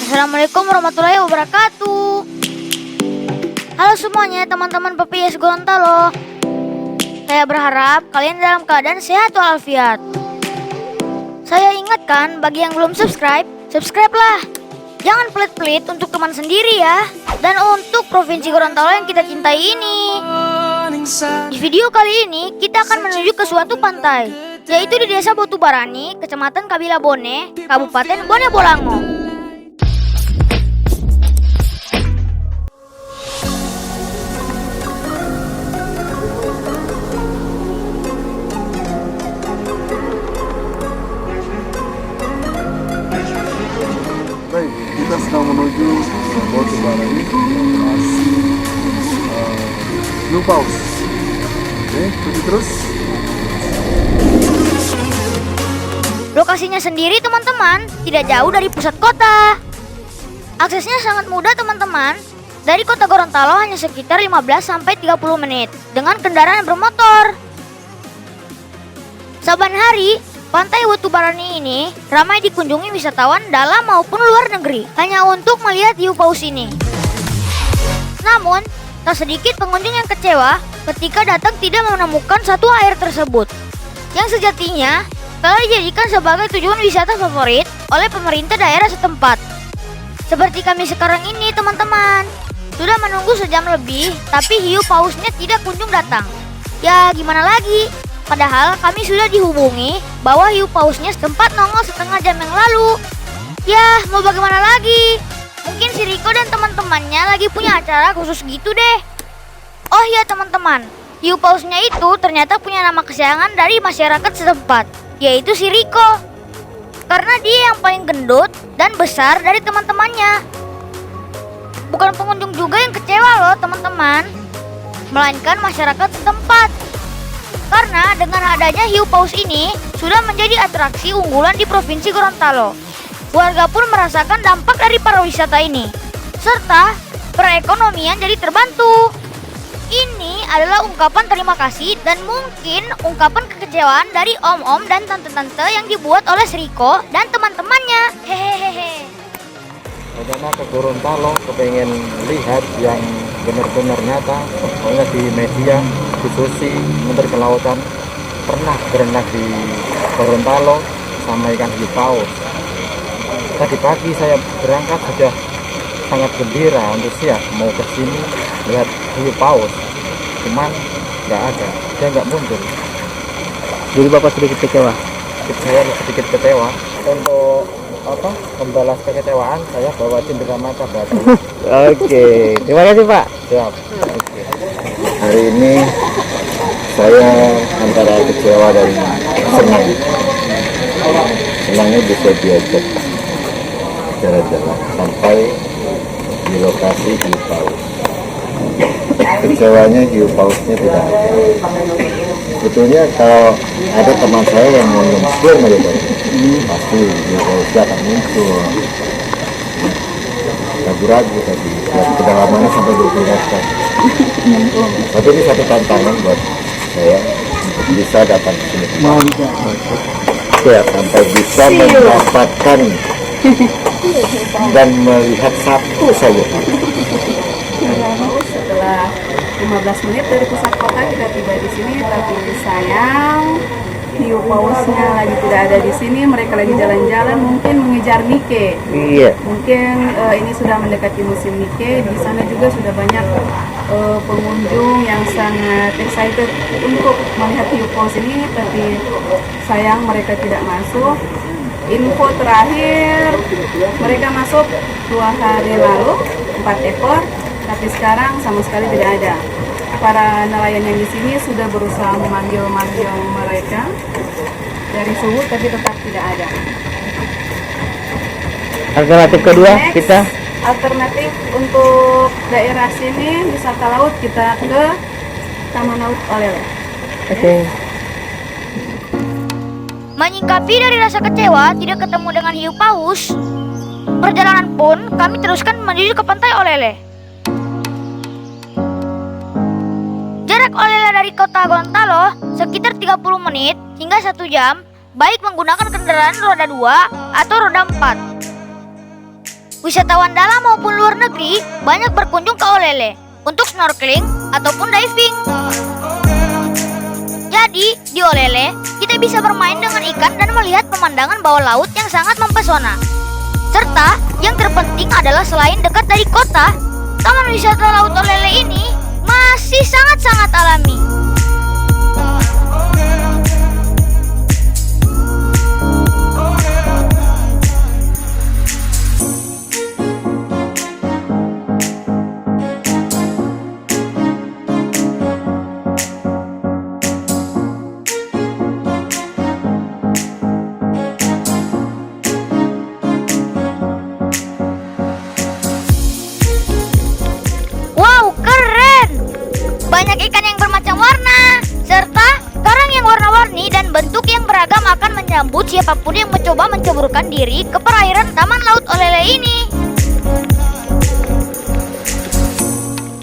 Assalamualaikum warahmatullahi wabarakatuh. Halo semuanya teman-teman PPIS Gorontalo. Saya berharap kalian dalam keadaan sehat walafiat. Saya ingatkan bagi yang belum subscribe, subscribe-lah. Jangan pelit-pelit untuk teman sendiri ya. Dan untuk Provinsi Gorontalo yang kita cintai ini. Di video kali ini kita akan menuju ke suatu pantai, yaitu di Desa Botubarani, Kecamatan Kabila Bone, Kabupaten Bone Bolango. Baik, kita sedang menuju ke Botubarani, lokasi New Paus. Oke, ikuti terus. Lokasinya sendiri teman-teman tidak jauh dari pusat kota. Aksesnya sangat mudah teman-teman. Dari kota Gorontalo hanya sekitar 15-30 menit dengan kendaraan bermotor. Saban hari, Pantai Botubarani ini ramai dikunjungi wisatawan dalam maupun luar negeri hanya untuk melihat hiu paus ini. Namun, tak sedikit pengunjung yang kecewa ketika datang tidak menemukan satu air tersebut yang sejatinya telah dijadikan sebagai tujuan wisata favorit oleh pemerintah daerah setempat. Seperti kami sekarang ini teman-teman, sudah menunggu sejam lebih tapi hiu pausnya tidak kunjung datang. Ya gimana lagi? Padahal kami sudah dihubungi bahwa hiu pausnya sempat nongol setengah jam yang lalu. Ya, mau bagaimana lagi? Mungkin si Riko dan teman-temannya lagi punya acara khusus gitu deh. Oh iya teman-teman, hiu pausnya itu ternyata punya nama kesayangan dari masyarakat setempat, yaitu si Riko. Karena dia yang paling gendut dan besar dari teman-temannya. Bukan pengunjung juga yang kecewa loh teman-teman, melainkan masyarakat setempat. Karena dengan adanya hiu paus ini sudah menjadi atraksi unggulan di Provinsi Gorontalo. Warga pun merasakan dampak dari pariwisata ini, serta perekonomian jadi terbantu. Ini adalah ungkapan terima kasih dan mungkin ungkapan kekecewaan dari om-om dan tante-tante yang dibuat oleh Sriko dan teman-temannya. Hehehe. Karena ke Gorontalo kepengen lihat yang benar-benar nyata, pokoknya di media khususi Menteri Kelautan pernah berenang di Gorontalo sama ikan hiu paus. Tadi pagi saya berangkat sudah sangat gembira, antusias mau ke sini lihat hiu paus, cuman nggak ada, dia nggak muncul. Jadi Bapak sedikit kecewa? Saya sedikit kecewa. Untuk membalas kekecewaan, saya bawa cindera mata batu. Oke, terima kasih Pak. Siap. Oke. Hari ini saya antara kecewa dan senang. Senangnya bisa diajak jalan-jalan sampai di lokasi hiu paus. Kecewanya hiu pausnya tidak ada. Sebetulnya kalau ada teman saya yang mau nyumpir mereka, pasti hiu pausnya akan muncul. Ragu-ragu tadi, kedalamannya sampai 20 meter. Tapi ini satu tantangan buat saya untuk bisa datang ke sini. Ya, sampai bisa mendapatkan dan melihat satu saja. Setelah 15 menit dari pusat kota kita tiba di sini, tapi sayang hiu pausnya lagi tidak ada di sini. Mereka lagi jalan-jalan, mungkin mengejar Nike. Iya. Mungkin ini sudah mendekati musim Nike. Di sana juga sudah banyak pengunjung yang sangat excited untuk melihat hiu paus ini, tapi sayang mereka tidak masuk. Info terakhir, mereka masuk 2 hari lalu 4 ekor, tapi sekarang sama sekali tidak ada. Para nelayan yang di sini sudah berusaha memanggil mereka dari suhu, tapi tetap tidak ada. Alternatif kedua Next, kita alternatif untuk daerah sini wisata laut, kita ke Taman Laut Olele. Oke. Menyingkapi dari rasa kecewa tidak ketemu dengan hiu paus, perjalanan pun kami teruskan menuju ke Pantai Olele. Jarak Olele dari kota Gorontalo sekitar 30 menit hingga 1 jam, baik menggunakan kendaraan roda 2 atau roda 4. wisatawan dalam maupun luar negeri banyak berkunjung ke Olele untuk snorkeling ataupun diving. Jadi, di Olele, kita bisa bermain dengan ikan dan melihat pemandangan bawah laut yang sangat mempesona. Serta, yang terpenting adalah selain dekat dari kota, Taman Wisata Laut Olele ini masih sangat-sangat alami. Banyak ikan yang bermacam warna, serta karang yang warna-warni dan bentuk yang beragam akan menyambut siapapun yang mencoba menceburkan diri ke perairan Taman Laut Olele ini.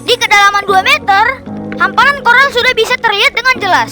Di kedalaman 2 meter, hamparan koral sudah bisa terlihat dengan jelas.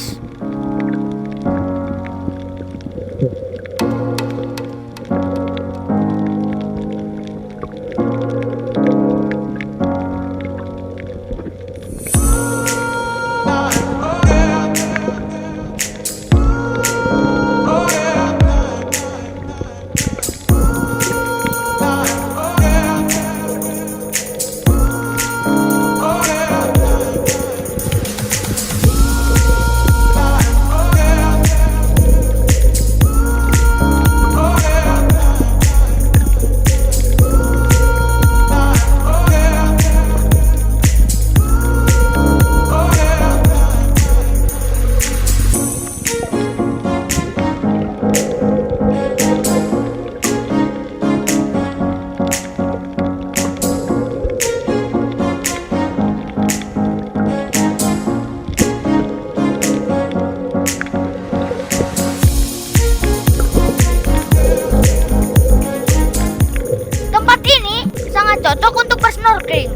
Cocok untuk bersnorkeling.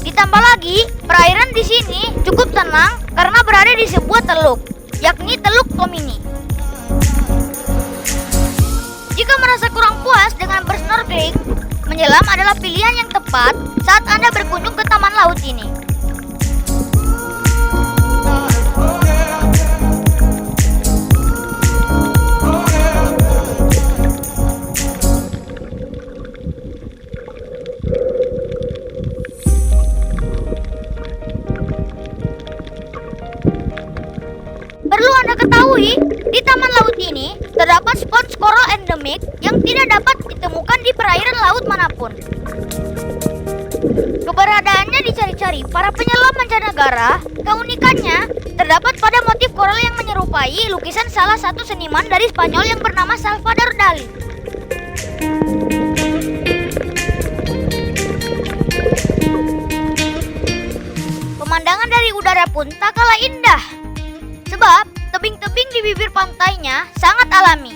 Ditambah lagi, perairan di sini cukup tenang karena berada di sebuah teluk, yakni Teluk Tomini. Jika merasa kurang puas dengan bersnorkeling, menyelam adalah pilihan yang tepat saat Anda berkunjung ke taman laut ini. Perlu Anda ketahui, di taman laut ini terdapat spons coral endemik yang tidak dapat ditemukan di perairan laut manapun. Keberadaannya dicari-cari para penyelam mancanegara. Keunikannya terdapat pada motif coral yang menyerupai lukisan salah satu seniman dari Spanyol yang bernama Salvador Dali. Pemandangan dari udara pun tak kalah indah. Sebab tebing-tebing di bibir pantainya sangat alami.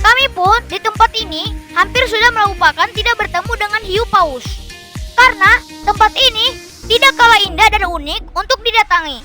Kami pun di tempat ini hampir sudah melupakan tidak bertemu dengan hiu paus. Karena tempat ini tidak kalah indah dan unik untuk didatangi.